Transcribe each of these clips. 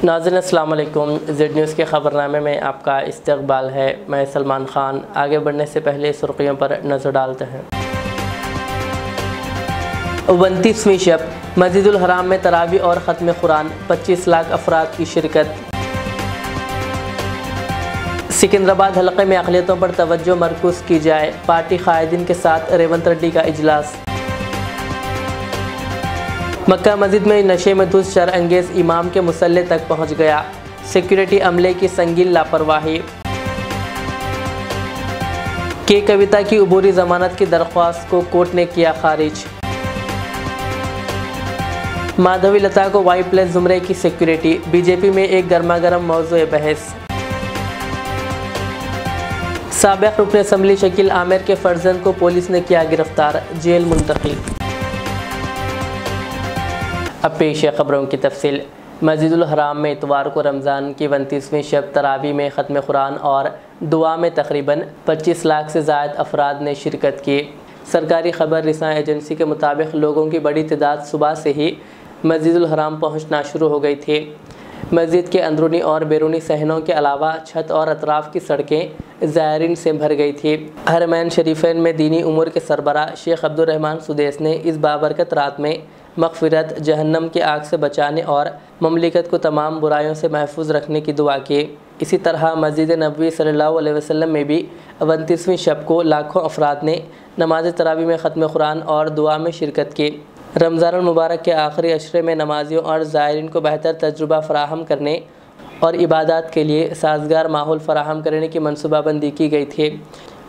नाज़रीन अस्सलाम वालेकुम। ज़ेड न्यूज़ के ख़बरनामे में आपका इस्तक़बाल है। मैं सलमान ख़ान। आगे बढ़ने से पहले सुर्ख़ियों पर नज़र डालते हैं। 29वीं शब मस्जिदुल हराम में तरावी और ख़त्म कुरान, 25 लाख अफराद की शिरकत। सिकंदराबाद हलक़े में अक़लियतों पर तवज्जो मरकूज़ की जाए, पार्टी क़ायदीन के साथ रेवंत रेड्डी का इजलास। मक्का मस्जिद में नशे में धुत शरअंगेज़ इमाम के मुसल्ले तक पहुंच गया, सिक्योरिटी अमले की संगीन लापरवाही। के कविता की अबूरी ज़मानत की दरख्वास्त को कोर्ट ने किया खारिज। माधवी लता को Y+ ज़ुमरे की सिक्योरिटी, बीजेपी में एक गर्मागर्म मौज़ूए बहस। साबिक़ रुकन असम्बली शकील आमिर के फर्जंद को पुलिस ने किया गिरफ्तार, जेल मुंतकिल। अब पेश है ख़बरों की तफसील। मस्जिदुल हराम में इतवार को रमज़ान की 29वीं शब तरावी में ख़त्म कुरान और दुआ में तकरीबन 25 लाख से ज़ायद अफराद ने शिरकत की। सरकारी ख़बर रिसां एजेंसी के मुताबिक लोगों की बड़ी तादाद सुबह से ही मस्जिदुल हराम पहुँचना शुरू हो गई थी। मस्जिद के अंदरूनी और बैरूनी सहनों के अलावा छत और अतराफ़ की सड़कें ज़ायरीन से भर गई थी। हरमैन शरीफैन में दीनी उमूर के सरबरा शेख अब्दुर्रहमान सुदैस ने इस बाबरकत रात में मग़फ़िरत, जहन्नम की आग से बचाने और ममलिकत को तमाम बुराइयों से महफूज रखने की दुआ की। इसी तरह मस्जिद नबवी सल्लल्लाहु अलैहि वसल्लम में भी 29वीं शब को लाखों अफराद ने नमाज तरावी में ख़त्म कुरान और दुआ में शिरकत की। रमज़ान मुबारक के आखिरी अशरे में नमाजियों और ज़ायरीन को बेहतर तजुर्बा फ़राहम करने और इबादत के लिए साजगार माहौल फ़राहम करने की मनसूबाबंदी की गई थी।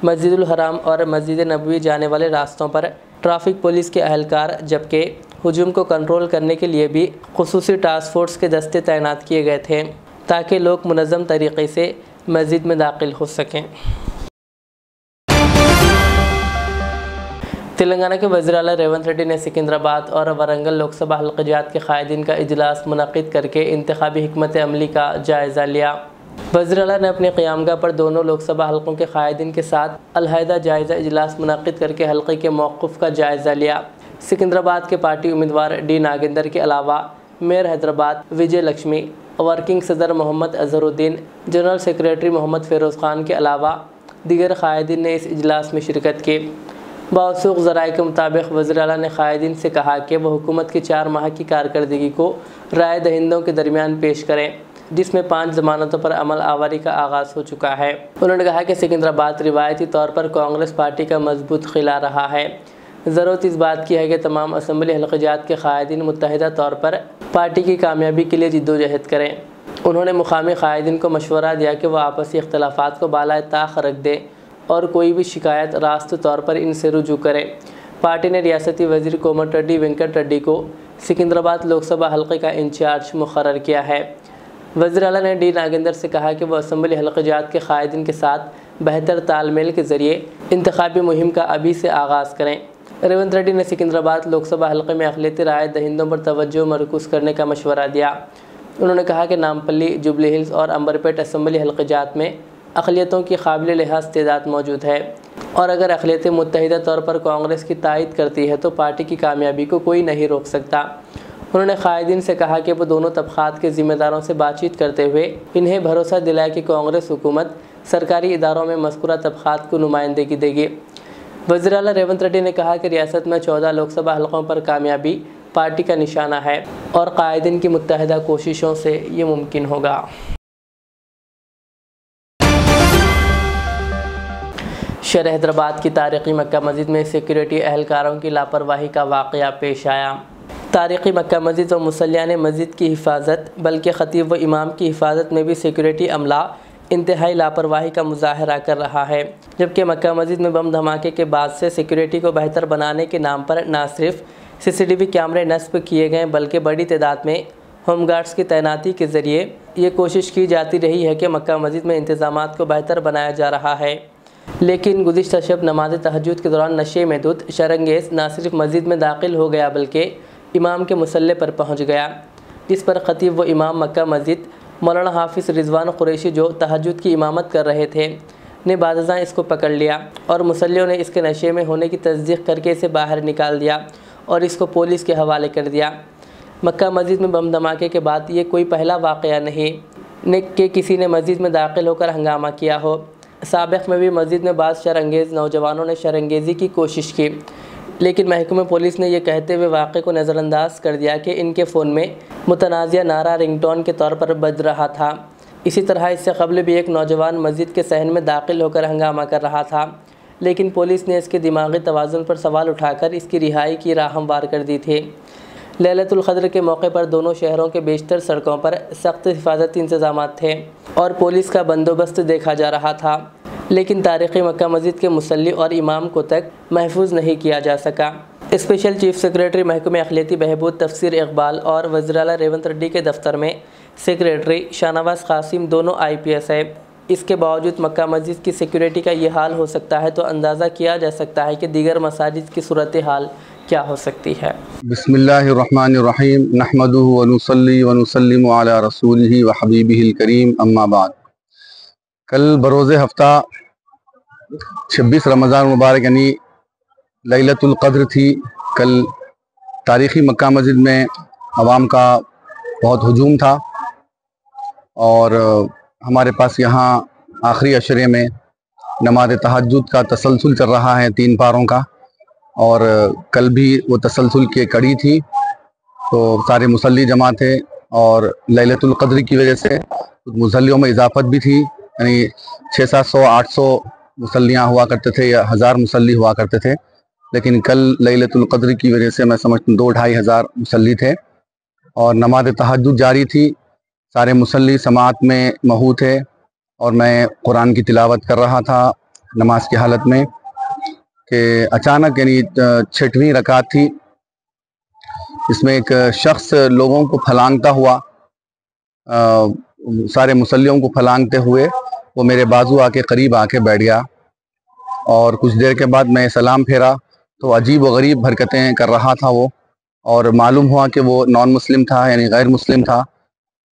मस्जिदुल हराम और मस्जिद नबवी जाने वाले रास्तों पर ट्रैफिक पुलिस के अहलकार, जबकि हुजूम को कंट्रोल करने के लिए भी खुसूसी टास्क फोर्स के दस्ते तैनात किए गए थे ताकि लोग मुनज़्ज़म तरीक़े से मस्जिद में दाखिल हो सकें। तेलंगाना के वज़ीर आला रेवंत रेड्डी ने सिकंदराबाद और वरंगल लोकसभा हल्क़ात के क़ायदीन का इजलास मुनक़्क़िद करके इंतख़ाबी हिकमत अमली का जायज़ा लिया। वज़ीर आला ने अपने क़यामगाह पर दोनों लोकसभा हल्क़ों के क़ायदीन के साथ अलहदा जायज़ा इजलास मुनक़्क़िद करके हल्क़े के मौक़िफ़ का जायज़ा लिया। सिकंदराबाद के पार्टी उम्मीदवार डी नागेंदर के अलावा मेयर हैदराबाद विजय लक्ष्मी, वर्किंग सदर मोहम्मद अज़हरुद्दीन, जनरल सेक्रेटरी मोहम्मद फ़िरोज़ ख़ान के अलावा दीगर क़ायदीन ने इस इजलास में शिरकत की। बावसूख ज़राए के मुताबिक वज़ीर आला ने क़ायदीन से कहा कि वह हुकूमत की 4 माह की कारकर्दगी को राय दहिंदों के दरमियान पेश करें, जिसमें 5 ज़मानतों पर अमल आवारी का आगाज़ हो चुका है। उन्होंने कहा कि सिकंदराबाद रिवायती तौर पर कांग्रेस पार्टी का मजबूत क़िला रहा है। ज़रूरत इस बात की है कि तमाम असम्बली हल्क़ात के क़ायदीन मुत्तहिदा तौर पर पार्टी की कामयाबी के लिए जिद्दोजहद करें। उन्होंने मुक़ामी क़ायदीन को मशवरा दिया कि वह आपसी इख्तलाफ़ात को बालाए ताख़ रख दें और कोई भी शिकायत रास्त तौर पर इनसे रुजू करें। पार्टी ने रियासती वज़ीर कोमटिरेड्डी वेंकट रेड्डी को सिकंदराबाद लोकसभा हल्क़े का इंचार्ज मुक़र्रर किया है। वज़ीर आला ने डी नागेंदर से कहा कि वह असम्बली हल्क़ात के क़ायदीन के साथ बेहतर तालमेल के ज़रिए इंतख़ाबी मुहिम का अभी से आगाज़ करें। रेवंत रेड्डी ने सिकंदराबाद लोकसभा हल्क़े में अक़लियती राय दहिंदों पर तवज्जो मरकूज़ करने का मशवरा दिया। उन्होंने कहा कि नामपल्ली, जुबली हिल्स और अंबरपेट असम्बली हल्क़ात में अक़लियतों की काबिल लिहाज तादाद मौजूद है और अगर अक़लियतें मुत्तहिदा तौर पर कांग्रेस की तायद करती है तो पार्टी की कामयाबी को कोई नहीं रोक सकता। उन्होंने क़ायदीन से कहा कि वो दोनों तबक़ात के ज़िम्मेदारों से बातचीत करते हुए इन्हें भरोसा दिलाया कि कांग्रेस हुकूमत सरकारी इदारों में मज़कूरा तबक़ात को नुमाइंदगी देगी। वज़ीर आला रेवंत रेड्डी ने कहा कि रियासत में 14 लोकसभा हल्क़ों पर कामयाबी पार्टी का निशाना है और क़ायदीन की मुत्तहिदा कोशिशों से ये मुमकिन होगा। शहर हैदराबाद की तारीख़ी मक्का मस्जिद में सिक्योरिटी अहलकारों की लापरवाही का वाक़या पेश आया। तारीख़ी मक्का मस्जिद व मुसल्लियान मस्जिद की हिफाजत बल्कि ख़तीब व इमाम की हिफाजत में भी सिक्योरिटी अमला इंतहाई लापरवाही का मुज़ाहरा कर रहा है। जबकि मक्का मस्जिद में बम धमाके के बाद से सिक्योरिटी को बेहतर बनाने के नाम पर न सिर्फ CCTV कैमरे नस्ब किए गए बल्कि बड़ी तादाद में होमगार्ड्स की तैनाती के ज़रिए ये कोशिश की जाती रही है कि मक्का मस्जिद में इंतज़ामात को बेहतर बनाया जा रहा है। लेकिन गुज़िश्ता शब नमाज तहज्जुद के दौरान नशे में धुत शरअंगेज़ न सिर्फ मस्जिद में दाखिल हो गया बल्कि इमाम के मुसल्ले पर पहुँच गया, जिस पर ख़तीब व इमाम मक्का मस्जिद मौलाना हाफिज़ रिजवान कुरैशी जो तहज्जुद की इमामत कर रहे थे ने बाज़ां इसको पकड़ लिया और मुसल्लियों ने इसके नशे में होने की तस्दीक करके इसे बाहर निकाल दिया और इसको पुलिस के हवाले कर दिया। मक्का मस्जिद में बम धमाके के बाद ये कोई पहला वाक़या नहीं कि किसी ने मस्जिद में दाखिल होकर हंगामा किया हो। साबिक़ में भी मस्जिद में बाज़ शरअंगेज़ नौजवानों ने शरअंगेज़ी की कोशिश की, लेकिन महकमा पुलिस ने यह कहते हुए वाक़े को नज़रअंदाज कर दिया कि इनके फ़ोन में मुतनाज़िया नारा रिंगटोन के तौर पर बज रहा था। इसी तरह इससे कबल भी एक नौजवान मस्जिद के सहन में दाखिल होकर हंगामा कर रहा था, लेकिन पुलिस ने इसके दिमागी तवाज़ुन पर सवाल उठाकर इसकी रिहाई की राह हमवार कर दी थी। लैलतुल क़द्र के मौके पर दोनों शहरों के बेशतर सड़कों पर सख्त हिफाजती इंतज़ाम थे और पुलिस का बंदोबस्त देखा जा रहा था, लेकिन तारीख़ी मक्का मस्जिद के मुसल्ली और इमाम को तक महफूज नहीं किया जा सका। स्पेशल चीफ सेक्रेटरी महकमे अक़लियती बहबूद तफसीर इकबाल और वज़ीर आला रेवंत रेड्डी के दफ्तर में सेक्रेटरी शाहनवाज़ कासिम दोनों IPS है। इसके बावजूद मक्का मस्जिद की सिक्योरिटी का ये हाल हो सकता है, तो अंदाज़ा किया जा सकता है कि दीगर मसाजिद की सूरत हाल क्या हो सकती है। बिस्मिल्लाहिर्रहमानिर्रहीम नहमदुहु व नुसल्ली व नुसल्लिमु अला रसूलिही व हबीबिहिल करीम अम्मा बाद। कल बरोज़े हफ्ता 26 रमज़ान मुबारक यानी लैलतुल क़द्र थी। कल तारीख़ी मक्का मस्जिद में अवाम का बहुत हुजूम था और हमारे पास यहाँ आखिरी अशरे में नमाज तहज्जुद का तसलसल चल रहा है 3 पारों का, और कल भी वो तसलसल की कड़ी थी। तो सारे मुसल्ली जमा थे और लैलतुल क़द्र की वजह से मुसल्लियों में इजाफत भी थी, यानी 600-700-800 मुसल्लियाँ हुआ करते थे या 1000 मुसल्ली हुआ करते थे, लेकिन कल लैलतुल क़द्र की वजह से मैं समझता हूँ 2-2.5 हज़ार मुसल्ली थे और नमाज तहज्जुद जारी थी। सारे मुसल्ली समात में महू थे और मैं कुरान की तिलावत कर रहा था नमाज की हालत में कि अचानक यानी 6वीं रकात थी, इसमें एक शख्स लोगों को फलांगता हुआ सारे मुसल्लियों को फलांगते हुए वो मेरे बाजू आके करीब आके बैठ गया और कुछ देर के बाद मैं सलाम फेरा तो अजीब व गरीब हरकतें कर रहा था वो, और मालूम हुआ कि वो नॉन मुस्लिम था यानी गैर मुस्लिम था।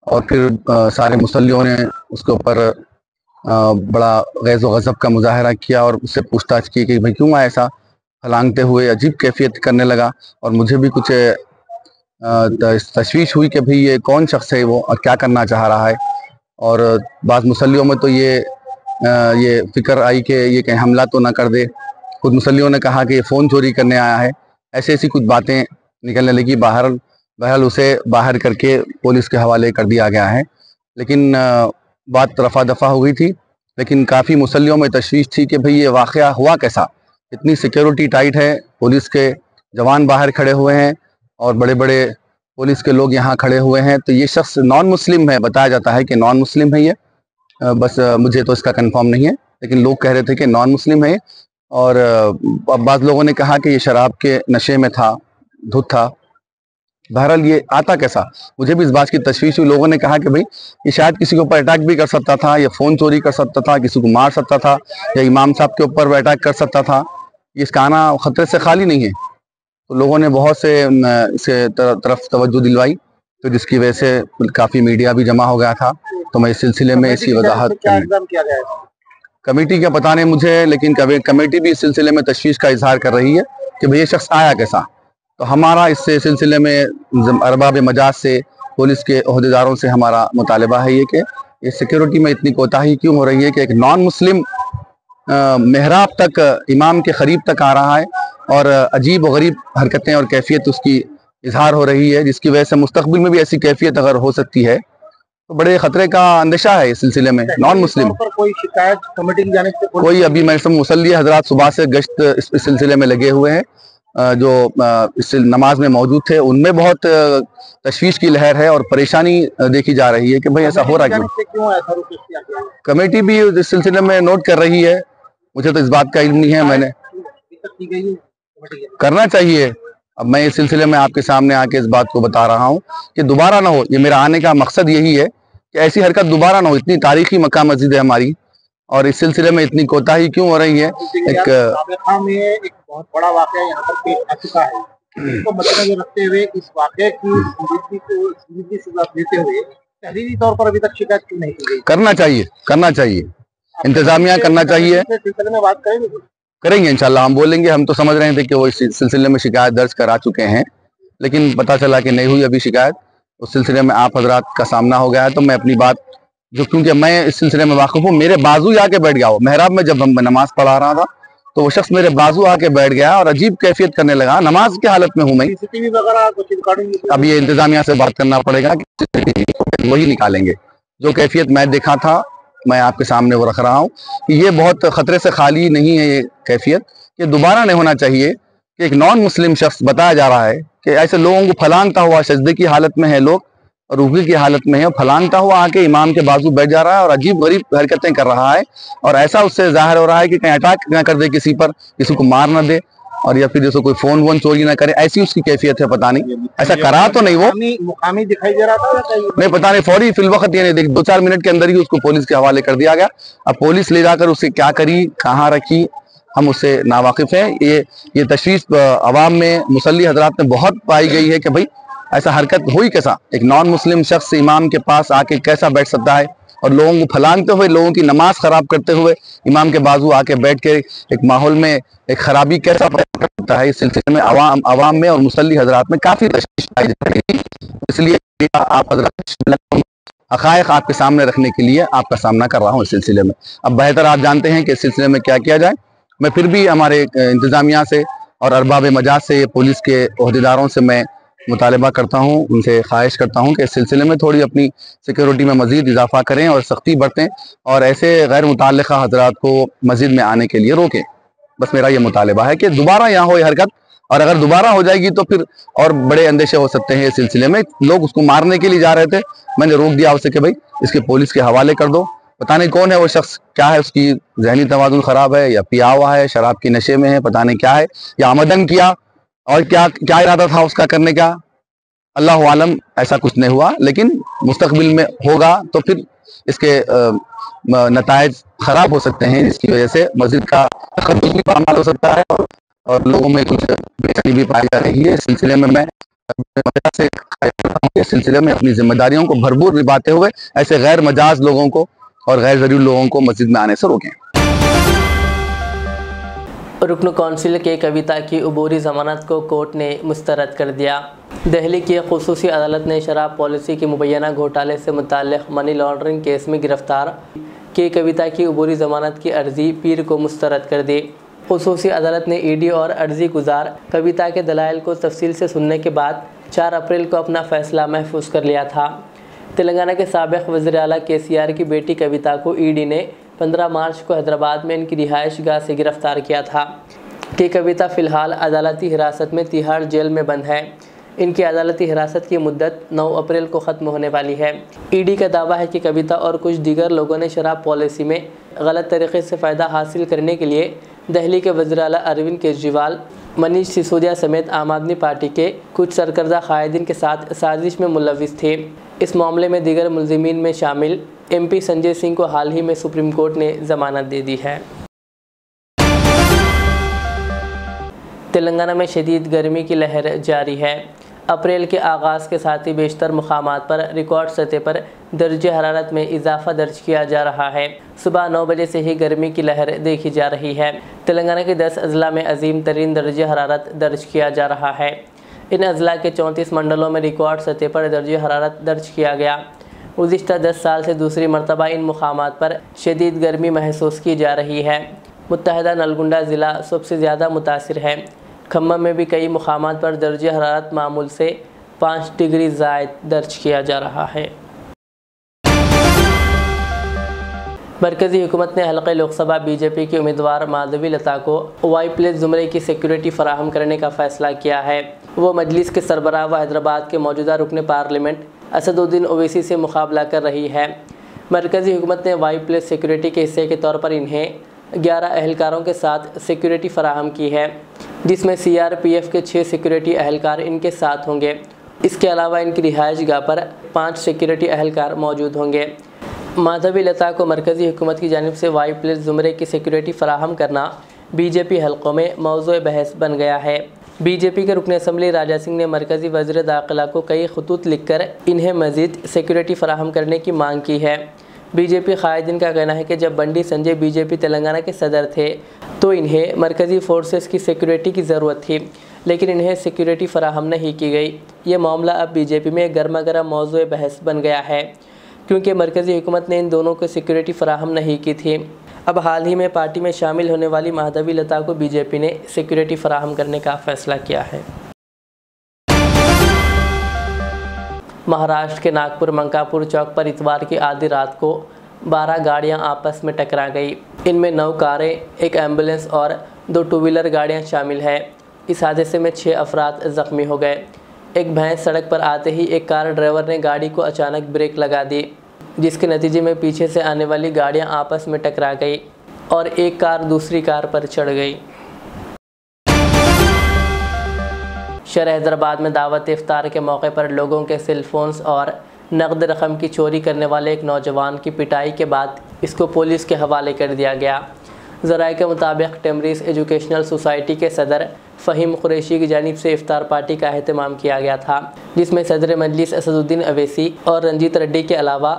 और फिर सारे मुसल्लियों ने उसके ऊपर बड़ा गैज़ व गज़ब का मुजाहरा किया और उससे पूछताछ की कि भाई क्यों ऐसा फलांगते हुए अजीब कैफियत करने लगा, और मुझे भी कुछ तशवीश हुई कि भाई ये कौन शख्स है वो और क्या करना चाह रहा है। और बाज़ मुसल्लियों में तो ये फ़िक्र आई कि ये कहीं हमला तो ना कर दे। कुछ मुसल्लियों ने कहा कि ये फ़ोन चोरी करने आया है, ऐसी कुछ बातें निकलने लगी। बहरहाल उसे बाहर करके पुलिस के हवाले कर दिया गया है, लेकिन बात रफ़ा दफ़ा हो गई थी। लेकिन काफ़ी मुसल्लियों में तशवीश थी कि भाई ये वाक़या हुआ कैसा, इतनी सिक्योरिटी टाइट है, पुलिस के जवान बाहर खड़े हुए हैं और बड़े बड़े पुलिस के लोग यहाँ खड़े हुए हैं, तो ये शख्स नॉन मुस्लिम है, बताया जाता है कि नॉन मुस्लिम है ये, बस मुझे तो इसका कंफर्म नहीं है, लेकिन लोग कह रहे थे कि नॉन मुस्लिम है। और बाज़ लोगों ने कहा कि ये शराब के नशे में था, धुत था। बहरहाल ये आता कैसा, मुझे भी इस बात की तशवीश हुई। लोगों ने कहा कि भाई ये शायद किसी के ऊपर अटैक भी कर सकता था, या फ़ोन चोरी कर सकता था, किसी को मार सकता था, या इमाम साहब के ऊपर अटैक कर सकता था, इसका आना ख़तरे से खाली नहीं है। तो लोगों ने बहुत से इसे तरफ तवज्जो दिलवाई, तो जिसकी वजह से काफ़ी मीडिया भी जमा हो गया था। तो मैं इस सिलसिले में इसकी वजाहत कमेटी का पता नहीं मुझे, लेकिन कमेटी भी इस सिलसिले में तशवीश का इजहार कर रही है कि भाई ये शख्स आया कैसा। तो हमारा इस सिलसिले में अरबाब मजाज से, पुलिस के ओहदेदारों से हमारा मुतालबा है ये कि इस सिक्योरिटी में इतनी कोताही क्यों हो रही है कि एक नॉन मुस्लिम मेहराब तक, इमाम के करीब तक आ रहा है और अजीब व गरीब हरकतें और कैफियत उसकी इजहार हो रही है, जिसकी वजह से मुस्तकबिल में भी ऐसी कैफियत अगर हो सकती है तो बड़े खतरे का अंदेशा है इस सिलसिले में। नॉन मुस्लिम कोई शिकायत कमेटी की जानिब से कोई अभी मैं मुसल्ली हजरात सुबह से गश्त इस सिलसिले में लगे हुए हैं, जो इस नमाज में मौजूद थे, उनमें बहुत तशवीश की लहर है और परेशानी देखी जा रही है कि भाई ऐसा हो रहा है क्यों। कमेटी भी इस सिलसिले में नोट कर रही है, मुझे तो इस बात का इल्म नहीं है। मैंने करना चाहिए। अब मैं इस सिलसिले में आपके सामने आके इस बात को बता रहा हूँ कि दोबारा ना हो। ये मेरा आने का मकसद यही है कि ऐसी हरकत दोबारा ना हो। इतनी तारीखी मक्का मस्जिद है हमारी, और इस सिलसिले में इतनी कोताही क्यों हो रही है। एक बहुत बड़ा वाकया यहाँ पर पेश आ चुका है, इसको मद्देनजर रखते हुए इस वाकये की संजीदगी से लेते हुए तहरीरी तौर पर अभी तक शिकायत क्यों नहीं की गई। करना चाहिए, इंतजामिया करना चाहिए। सिलसिले में बात करेंगे इंशाल्लाह हम बोलेंगे। हम तो समझ रहे थे कि वो इस सिलसिले में शिकायत दर्ज करा चुके हैं, लेकिन पता चला कि नहीं हुई अभी शिकायत। उस सिलसिले में आप हजरात का सामना हो गया है। तो मैं अपनी बात जो, क्योंकि मैं इस सिलसिले में वाकिफ हूँ, मेरे बाजू ही आके बैठ गया हो मेहराब में, जब हम नमाज पढ़ा रहा था तो वो शख्स मेरे बाजू आके बैठ गया और अजीब कैफियत करने लगा। नमाज की हालत में हूँ मैं। सीसीटीवी वगैरह कुछ रिकॉर्डिंग? अब ये इंतजामिया से बात करना पड़ेगा कि वही निकालेंगे। जो कैफियत मैं देखा था मैं आपके सामने वो रख रहा हूँ कि ये बहुत खतरे से खाली नहीं है। ये कैफियत ये दोबारा नहीं होना चाहिए कि एक नॉन मुस्लिम शख्स बताया जा रहा है कि ऐसे लोगों को फलांगता हुआ, सजदे की हालत में है लोग और रुकू की हालत में है, फलांगता हुआ आके इमाम के बाजू बैठ जा रहा है और अजीब गरीब हरकतें कर रहा है। और ऐसा उससे जाहिर हो रहा है कि कहीं अटैक ना कर दे किसी पर, किसी को मार ना दे, और या फिर जैसे कोई फोन वोन चोरी ना करे, ऐसी उसकी कैफियत है। पता नहीं ऐसा करा तो नहीं, वो मुकामी दिखाई दे रहा था नहीं, पता नहीं। फौरी फिलवक्त ये नहीं देख, 2-4 मिनट के अंदर ही उसको पुलिस के हवाले कर दिया गया। अब पुलिस ले जाकर उसे क्या करी, कहाँ रखी, हम उससे नावाकिफ हैं। ये तशवीश अवाम में मुसल्ली हजरात में बहुत पाई गई है कि भाई ऐसा हरकत हुई कैसा, एक नॉन मुस्लिम शख्स इमाम के पास आके कैसा बैठ सकता है और लोगों को फलांगते हुए, लोगों की नमाज खराब करते हुए इमाम के बाजू आके बैठ के एक माहौल में एक खराबी कैसा पैदा करता है। इस सिलसिले में अवाम में और मुसल्ली हजरात में काफी तशवीश पाई जा रही है। इसलिए आप हजरात हक़ाइक़ आपके सामने रखने के लिए आपका सामना कर रहा हूँ इस सिलसिले में। अब बेहतर आप जानते हैं कि इस सिलसिले में क्या किया जाए। मैं फिर भी हमारे इंतज़ामिया से और अरबाब मजाज से, पुलिस के ओहदेदारों से मैं मुतालबा करता हूँ, उनसे ख्वाहिश करता हूँ कि इस सिलसिले में थोड़ी अपनी सिक्योरिटी में मज़ीद इजाफा करें और सख्ती बरतें और ऐसे गैर मुताल्लिक़ा हज़रात को मस्जिद में आने के लिए रोकें। बस मेरा ये मुतालबा है कि दोबारा यहाँ हो ये हरकत, और अगर दोबारा हो जाएगी तो फिर और बड़े अंदेशे हो सकते हैं। इस सिलसिले में लोग उसको मारने के लिए जा रहे थे, मैंने रोक दिया उसे कि भाई इसके पुलिस के हवाले कर दो। पता नहीं कौन है वो शख्स, क्या है उसकी जहनी तवाज़ुन ख़राब है या पिया हुआ है, शराब के नशे में है, पता नहीं क्या है, या आमदन किया और क्या इरादा था उसका करने का, अल्लाह आलम। ऐसा कुछ नहीं हुआ, लेकिन मुस्तकबिल में होगा तो फिर इसके नताइज खराब हो सकते हैं, जिसकी वजह से मस्जिद का तकद्दुस भी पामाल हो सकता है और लोगों में कुछ बेचैनी भी पाई जा रही है। इस सिलसिले में मैं से इस सिलसिले में अपनी जिम्मेदारियों को भरपूर निभाते हुए ऐसे गैर मजाज लोगों को और गैर ज़रूरी लोगों को मस्जिद में आने से रोकें। रुकन कौंसिल के कविता की अबूरी ज़मानत को कोर्ट ने मुस्तरद कर दिया। दिल्ली की खुसूसी अदालत ने शराब पॉलिसी के मुबैना घोटाले से मुताल्लिक़ मनी लॉन्ड्रिंग केस में गिरफ्तार के कविता की अबूरी ज़मानत की अर्जी पीर को मुस्तरद कर दी। खुसूसी अदालत ने ईडी और अर्जी गुजार कविता के दलाइल को तफसील से सुनने के बाद 4 अप्रैल को अपना फ़ैसला महफूज कर लिया था। तेलंगाना के साबिक़ वज़ीर आला KCR की बेटी कविता को ईडी ने 15 मार्च को हैदराबाद में इनकी रिहाइश गाह से गिरफ़्तार किया था। कि कविता फ़िलहाल अदालती हिरासत में तिहाड़ जेल में बंद है। इनकी अदालती हिरासत की मुद्दत 9 अप्रैल को ख़त्म होने वाली है। ईडी का दावा है कि कविता और कुछ दीगर लोगों ने शराब पॉलिसी में गलत तरीके से फ़ायदा हासिल करने के लिए दिल्ली के वज़ीर आला अरविंद केजरीवाल, मनीष सिसोदिया समेत आम आदमी पार्टी के कुछ सरकर्दा कायदीन के साथ साजिश में मुलविस थे। इस मामले में दीगर मुलजिमीन में शामिल MP संजय सिंह को हाल ही में सुप्रीम कोर्ट ने ज़मानत दे दी है। तेलंगाना में शदीद गर्मी की लहर जारी है। अप्रैल के आगाज़ के साथ ही बेशतर मुकामात पर रिकॉर्ड सतह पर दर्जे हरारत में इजाफा दर्ज किया जा रहा है। सुबह 9 बजे से ही गर्मी की लहर देखी जा रही है। तेलंगाना के 10 अजला में अजीम तरीन दर्जे हरारत दर्ज किया जा रहा है। इन अजला के 34 मंडलों में रिकॉर्ड सतह पर दर्जे हरारत दर्ज किया गया। गुज़िश्ता 10 साल से दूसरी मरतबा इन मुकामात पर शदीद गर्मी महसूस की जा रही है। मुत्तहदा नलगुंडा ज़िला सबसे ज़्यादा मुतासिर है। खम्मम में भी कई मुकामात पर दर्जे हरारत मामूल से 5 डिग्री ज़ायद दर्ज किया जा रहा है। मरकज़ी हुकूमत ने हल्क़े लोकसभा BJP की उम्मीदवार माधवी लता को Y+ ज़ुमरे की सिक्योरिटी फ़राहम करने का फ़ैसला किया है। वो मजलिस के सरबराह व हैदराबाद के मौजूदा रुकन पार्लियामेंट असदुद्दीन ओवैसी से मुकाबला कर रही है। मरकज़ी हुकूमत ने Y+ सिक्योरिटी के हिस्से के तौर पर इन्हें 11 अहलकारों के साथ सिक्योरिटी फ़राहम की है, जिसमें CRPF के 6 सिक्योरिटी अहलकार इनके साथ होंगे। इसके अलावा इनकी रिहाइश गाह पर 5 सिक्योरिटी अहलकार मौजूद होंगे। माधवी लता को मरकज़ी हुकूमत की जानिब से Y+ ज़ुमरे की सिक्योरिटी फ़राहम करना BJP हलक़ों में मौज़ूए बहस बन गया है। BJP के रुकन असम्बली राजा सिंह ने मरकज़ी वज़ीर दाखिला को कई खतूत लिखकर इन्हें मज़ीद सिक्योरिटी फ़राहम करने की मांग की है। BJP कायदीन का कहना है कि जब बंडी संजय BJP तेलंगाना के सदर थे तो इन्हें मरकज़ी फोर्सेस की सिक्योरिटी की ज़रूरत थी। लेकिन इन्हें सिक्योरिटी फराहम नहीं की गई। ये मामला अब बीजेपी में गर्मा गर्म मौजूए बहस बन गया है, क्योंकि मरकज़ी हुकूमत ने इन दोनों को सिक्योरिटी फराहम नहीं की थी। अब हाल ही में पार्टी में शामिल होने वाली माधवी लता को बीजेपी ने सिक्योरिटी फराहम करने का फैसला किया है। महाराष्ट्र के नागपुर मंकापुर चौक पर इतवार की आधी रात को 12 गाड़ियां आपस में टकरा गई। इनमें 9 कारें, एक एम्बुलेंस और 2 टू व्हीलर गाड़ियां शामिल है। इस हादसे में 6 अफराद ज़ख्मी हो गए। एक भैंस सड़क पर आते ही एक कार ड्राइवर ने गाड़ी को अचानक ब्रेक लगा दी, जिसके नतीजे में पीछे से आने वाली गाड़ियां आपस में टकरा गई और एक कार दूसरी कार पर चढ़ गई। शहर हैदराबाद में दावत इफ्तार के मौके पर लोगों के सेलफोन्स और नकद रकम की चोरी करने वाले एक नौजवान की पिटाई के बाद इसको पुलिस के हवाले कर दिया गया। ज़राए के मुताबिक टेमरीज एजुकेशनल सोसाइटी के सदर फ़हीम कुरैशी की जानिब से इफ्तार पार्टी का अहतमाम किया गया था, जिसमें सदर मजलिस असदुद्दीन अवैसी और रंजीत रेड्डी के अलावा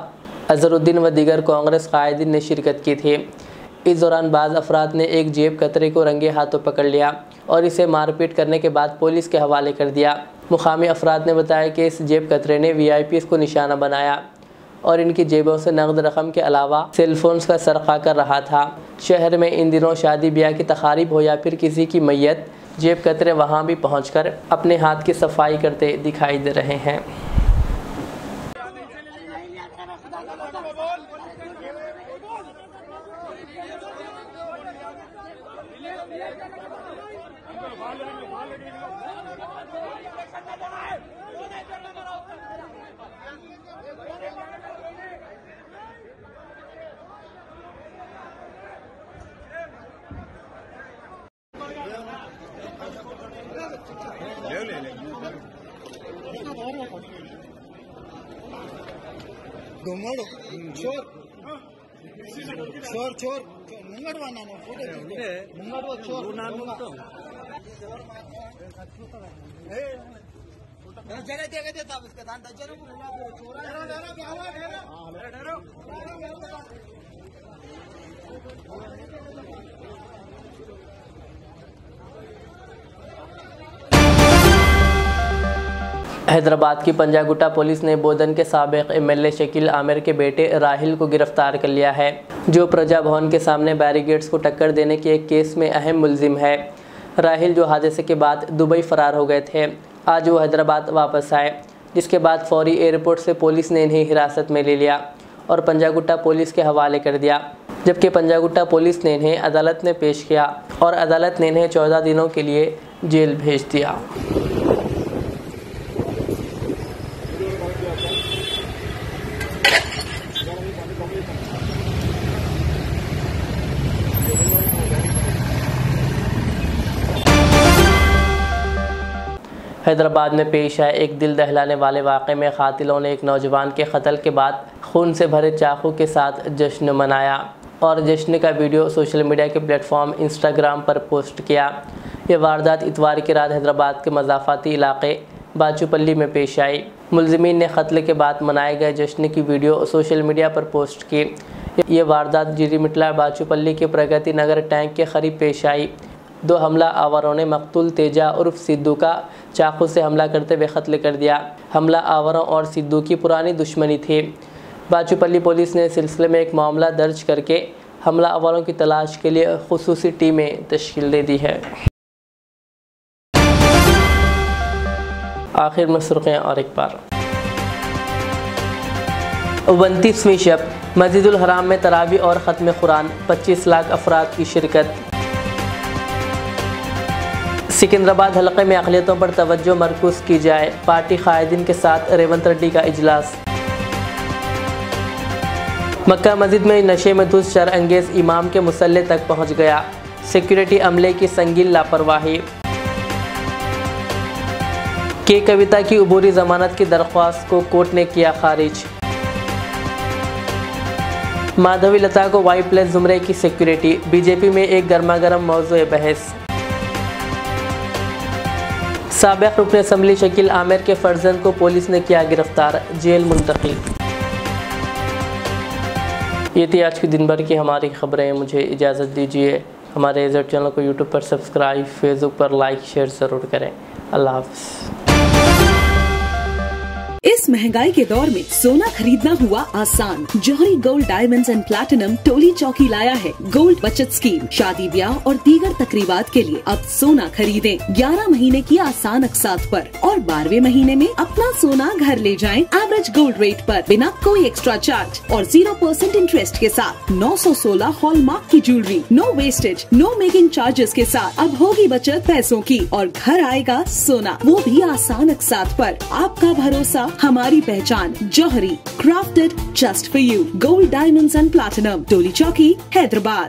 अजहरुद्दीन व दीगर कांग्रेस कायदीन ने शिरकत की थी। इस दौरान बाज़ अफराद ने एक जेब कतरे को रंगे हाथों पकड़ लिया और इसे मारपीट करने के बाद पुलिस के हवाले कर दिया। मुकामी अफराद ने बताया कि इस जेब कतरे ने VIPs को निशाना बनाया और इनकी जेबों से नकद रकम के अलावा सेलफोन्स का सरका कर रहा था। शहर में इन दिनों शादी ब्याह की तकारीब हो या फिर किसी की मैयत, जेब कतरे वहाँ भी पहुँचकर अपने हाथ की सफाई करते दिखाई दे रहे हैं। चोर चोर ಮುಂಗಡವಾ ನಾನು ಫೋಟೋ ಮುಂಗಡವಾ ಚೋರ್ ನಾನು जगह जगह देता उसका दान दजनों को चोरा हैदराबाद की पंजागुट्टा पुलिस ने बोधन के साबिक MLA शकील आमिर के बेटे राहिल को गिरफ्तार कर लिया है, जो प्रजा भवन के सामने बैरिकेड्स को टक्कर देने के एक केस में अहम मुलजिम है। राहिल जो हादसे के बाद दुबई फरार हो गए थे, आज वो हैदराबाद वापस आए, जिसके बाद फौरी एयरपोर्ट से पुलिस ने इन्हें हिरासत में ले लिया और पंजागुट्टा पुलिस के हवाले कर दिया, जबकि पंजागुट्टा पुलिस ने इन्हें अदालत में पेश किया और अदालत ने इन्हें 14 दिनों के लिए जेल भेज दिया। हैदराबाद में पेश आए एक दिल दहलाने वाले वाक़े में कातिलों ने एक नौजवान के कत्ल के बाद खून से भरे चाकू के साथ जश्न मनाया और जश्न का वीडियो सोशल मीडिया के प्लेटफॉर्म इंस्टाग्राम पर पोस्ट किया। यह वारदात इतवार की रात हैदराबाद के मज़ाफ़ाती इलाके बाचूपल्ली में पेश आई। मुलज़िमीन ने कत्ल के बाद मनाए गए जश्न की वीडियो सोशल मीडिया पर पोस्ट की। ये वारदात जिरीमिटला बाचूपल्ली के प्रगति नगर टैंक के करीब पेश आई। 2 हमला आवारों ने मकतूल तेजा उर्फ सिद्धू का चाकू से हमला करते हुए कत्ल कर दिया। हमला आवारों और सिद्धू की पुरानी दुश्मनी थी। बाचूपल्ली पुलिस ने इस सिलसिले में एक मामला दर्ज करके हमला आवारों की तलाश के लिए खुसूसी टीमें तश्कील दे दी है। आखिर में सुर्खियां और एक बार। 29वीं शब मस्जिदुल हराम में तरावी और ख़त्म कुरान, 25 लाख अफराद की शिरकत। सिकंदराबाद हलक़े में अक़लियतों पर तवज्जो मरकूज़ की जाए, पार्टी कायदीन के साथ रेवंत रेड्डी का इजलास। मक्का मस्जिद में नशे में धुत शरअंगेज़ इमाम के मुसल्ले तक पहुँच गया, सिक्योरिटी अमले की संगीन लापरवाही। के कविता की अबूरी ज़मानत की दरख्वास्त को कोर्ट ने किया खारिज। माधवी लता को Y+ ज़ुमरे की सिक्योरिटी, बीजेपी में एक गर्मा गर्म मौज़ूए बहस। साबिक़ रुकन असम्बली शकील आमिर के फर्जंद को पुलिस ने किया गिरफ्तार, जेल मुंतकिल। ये थी आज की दिन भर की हमारी खबरें। मुझे इजाज़त दीजिए, हमारे AZ चैनल को यूट्यूब पर सब्सक्राइब, फेसबुक पर लाइक शेयर ज़रूर करें। अल्लाह हाफ़िज़। इस महंगाई के दौर में सोना खरीदना हुआ आसान। जौहरी gold diamonds and platinum Toli चौकी लाया है गोल्ड बचत स्कीम। शादी ब्याह और दीगर तकरीबात के लिए अब सोना खरीदें 11 महीने की आसान अकसात पर और 12वें महीने में अपना सोना घर ले जाएं एवरेज गोल्ड रेट पर बिना कोई एक्स्ट्रा चार्ज और 0% इंटरेस्ट के साथ 916 हॉलमार्क की jewellery, no wastage, no making charges के साथ। अब होगी बचत पैसों की और घर आएगा सोना, वो भी आसान अकसात पर। आपका भरोसा, हमारी पहचान। Jauhari, crafted just for you. Gold diamonds and platinum, Toli Chowki, Hyderabad.